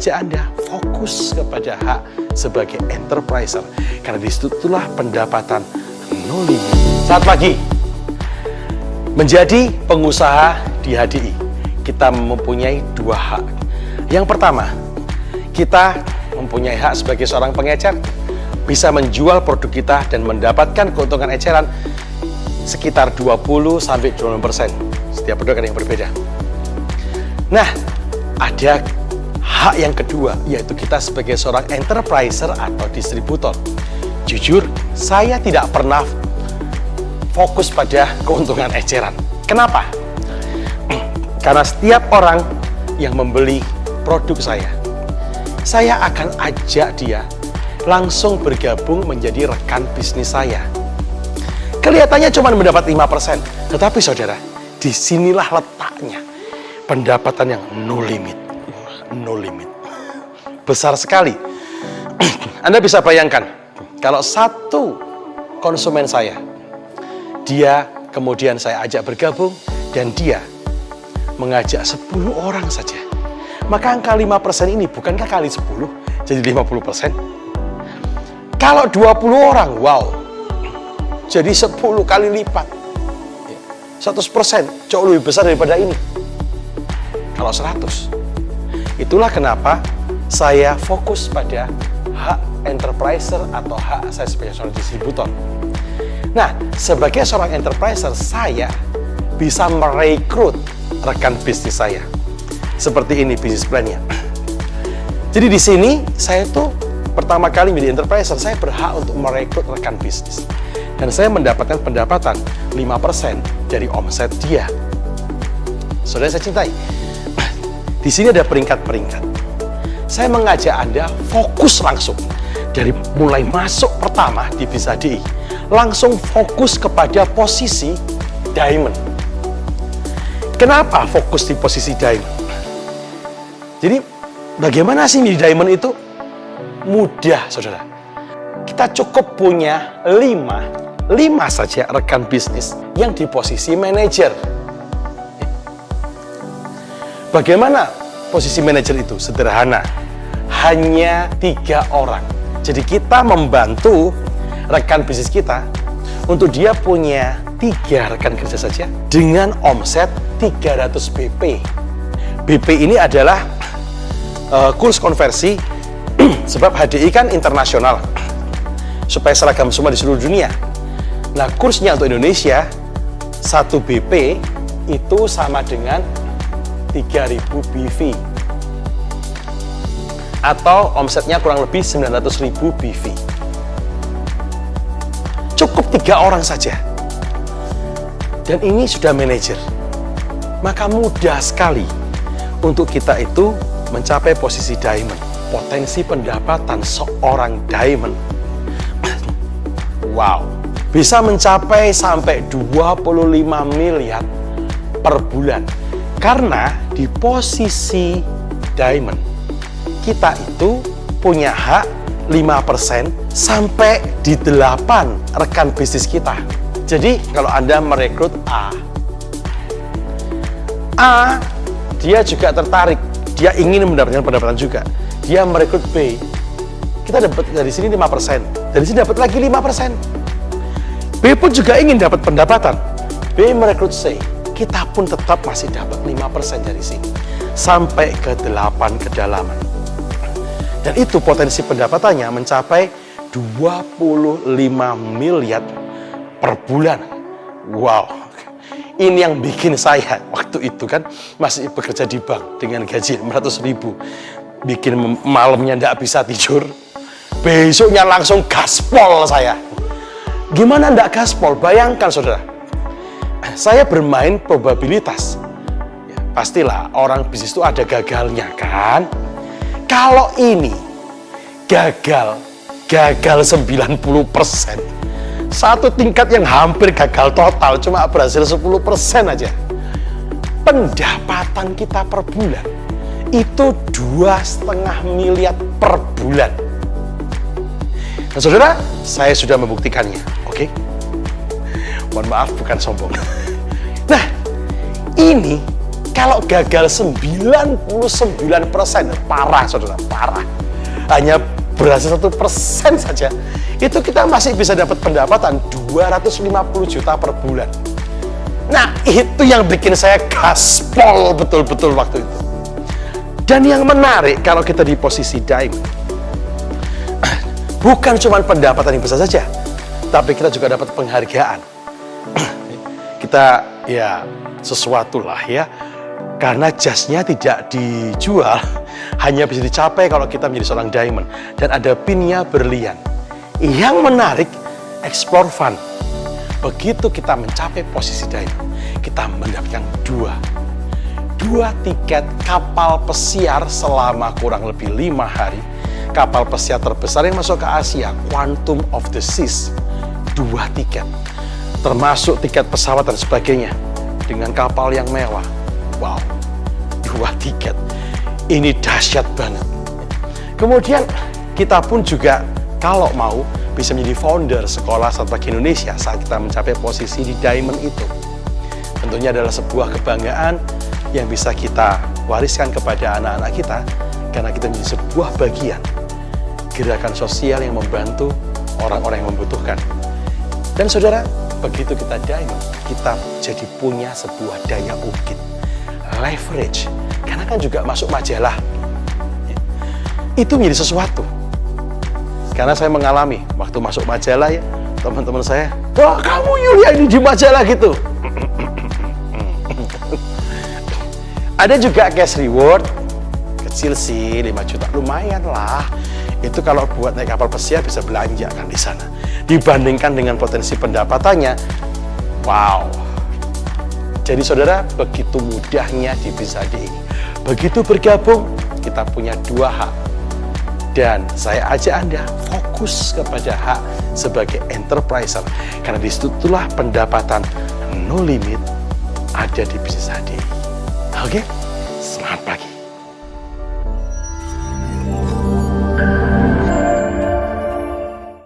mengajak Anda fokus kepada hak sebagai enterpriser. Karena disitulah pendapatan no limit. Selamat pagi. Menjadi pengusaha di HDI, kita mempunyai dua hak. Yang pertama, kita mempunyai hak sebagai seorang pengecer, bisa menjual produk kita dan mendapatkan keuntungan eceran sekitar 20-20% setiap produk yang berbeda. Nah, ada hak yang kedua, yaitu kita sebagai seorang enterpriser atau distributor. Jujur, saya tidak pernah fokus pada keuntungan eceran. Kenapa? Karena setiap orang yang membeli produk saya akan ajak dia langsung bergabung menjadi rekan bisnis saya. Kelihatannya cuma mendapat 5%, tetapi saudara, disinilah letaknya pendapatan yang no limit. No limit. Besar sekali. Anda bisa bayangkan, kalau satu konsumen saya, dia kemudian saya ajak bergabung, dan dia mengajak 10 orang saja. Maka angka 5% ini bukankah kali 10, jadi 50%? Kalau 20 orang, wow, jadi 10 kali lipat. 100% jauh lebih besar daripada ini. Kalau 100. Itulah kenapa saya fokus pada hak enterpriser atau hak saya sebagai seorang distributor. Nah, sebagai seorang enterpriser, saya bisa merekrut rekan bisnis saya. Seperti ini bisnis plan-nya. Jadi di sini saya tuh pertama kali menjadi enterpriser, saya berhak untuk merekrut rekan bisnis. Dan saya mendapatkan pendapatan 5% dari omset dia. Saudara saya cintai. Di sini ada peringkat-peringkat. Saya mengajak Anda fokus langsung. Dari mulai masuk pertama di Bis HDI, langsung fokus kepada posisi diamond. Kenapa fokus di posisi diamond? Jadi bagaimana sih di diamond itu? Mudah, saudara. Kita cukup punya 5 saja rekan bisnis yang di posisi manajer. Bagaimana posisi manajer itu? Sederhana, hanya 3 orang. Jadi kita membantu rekan bisnis kita untuk dia punya 3 rekan kerja saja dengan omset 300 BP. BP ini adalah kurs konversi, sebab HDI kan internasional, supaya seragam semua di seluruh dunia. Nah, kursnya untuk Indonesia 1 BP itu sama dengan 3000 BV, atau omsetnya kurang lebih 900.000 BV. Cukup 3 orang saja, dan ini sudah manajer. Maka mudah sekali untuk kita itu mencapai posisi diamond. Potensi pendapatan seorang diamond, wow, bisa mencapai sampai 25 miliar per bulan. Karena di posisi diamond, kita itu punya hak 5% sampai di 8 rekan bisnis kita. Jadi kalau Anda merekrut A, dia juga tertarik, dia ingin mendapatkan pendapatan juga. Dia merekrut B, kita dapat dari sini 5%, dari sini dapat lagi 5%. B pun juga ingin dapat pendapatan. B merekrut C, kita pun tetap masih dapat 5% dari sini, sampai ke 8 kedalaman. Dan itu potensi pendapatannya mencapai 25 miliar per bulan. Wow. Ini yang bikin saya waktu itu kan masih bekerja di bank dengan gaji 500.000. Bikin malamnya nggak bisa tidur. Besoknya langsung gaspol saya. Gimana nggak gaspol? Bayangkan saudara. Saya bermain probabilitas. Ya, pastilah orang bisnis itu ada gagalnya kan. Kalau ini gagal 90%. Satu tingkat yang hampir gagal total, cuma berhasil 10% aja. Pendapatan kita per bulan itu 2,5 miliar per bulan. Nah saudara, saya sudah membuktikannya, oke? Mohon maaf, bukan sombong. Nah, ini Kalau gagal 99%, parah saudara, parah. Hanya berhasil 1% saja, itu kita masih bisa dapat pendapatan 250 juta per bulan. Nah, itu yang bikin saya gaspol betul-betul waktu itu. Dan yang menarik, kalau kita di posisi diamond, bukan cuma pendapatan yang besar saja, tapi kita juga dapat penghargaan. Kita ya sesuatu lah ya, karena jasnya tidak dijual, hanya bisa dicapai kalau kita menjadi seorang diamond. Dan ada pinnya berlian. Yang menarik, explore fun. Begitu kita mencapai posisi diamond, kita mendapatkan dua tiket kapal pesiar selama kurang lebih 5 hari. Kapal pesiar terbesar yang masuk ke Asia, Quantum of the Seas. 2 tiket, termasuk tiket pesawat dan sebagainya, dengan kapal yang mewah. Wow, 2 tiket. Ini dahsyat banget. Kemudian kita pun juga kalau mau bisa menjadi founder sekolah strategi Indonesia saat kita mencapai posisi di diamond itu. Tentunya adalah sebuah kebanggaan yang bisa kita wariskan kepada anak-anak kita, karena kita menjadi sebuah bagian gerakan sosial yang membantu orang-orang yang membutuhkan. Dan saudara, begitu kita diamond, kita jadi punya sebuah daya ungkit, leverage, karena kan juga masuk majalah. Itu menjadi sesuatu. Karena saya mengalami waktu masuk majalah ya, teman-teman saya, wah kamu Yulia ini di majalah gitu. Ada juga cash reward, kecil sih, 5 juta, lumayan lah. Itu kalau buat naik kapal pesiar bisa belanja kan di sana. Dibandingkan dengan potensi pendapatannya, wow. Jadi saudara, begitu mudahnya di BizHD ini. Begitu bergabung, kita punya 2 hak. Dan saya ajak Anda fokus kepada hak sebagai enterpriser. Karena disitulah pendapatan no limit ada di BizHD. Oke, semangat pagi.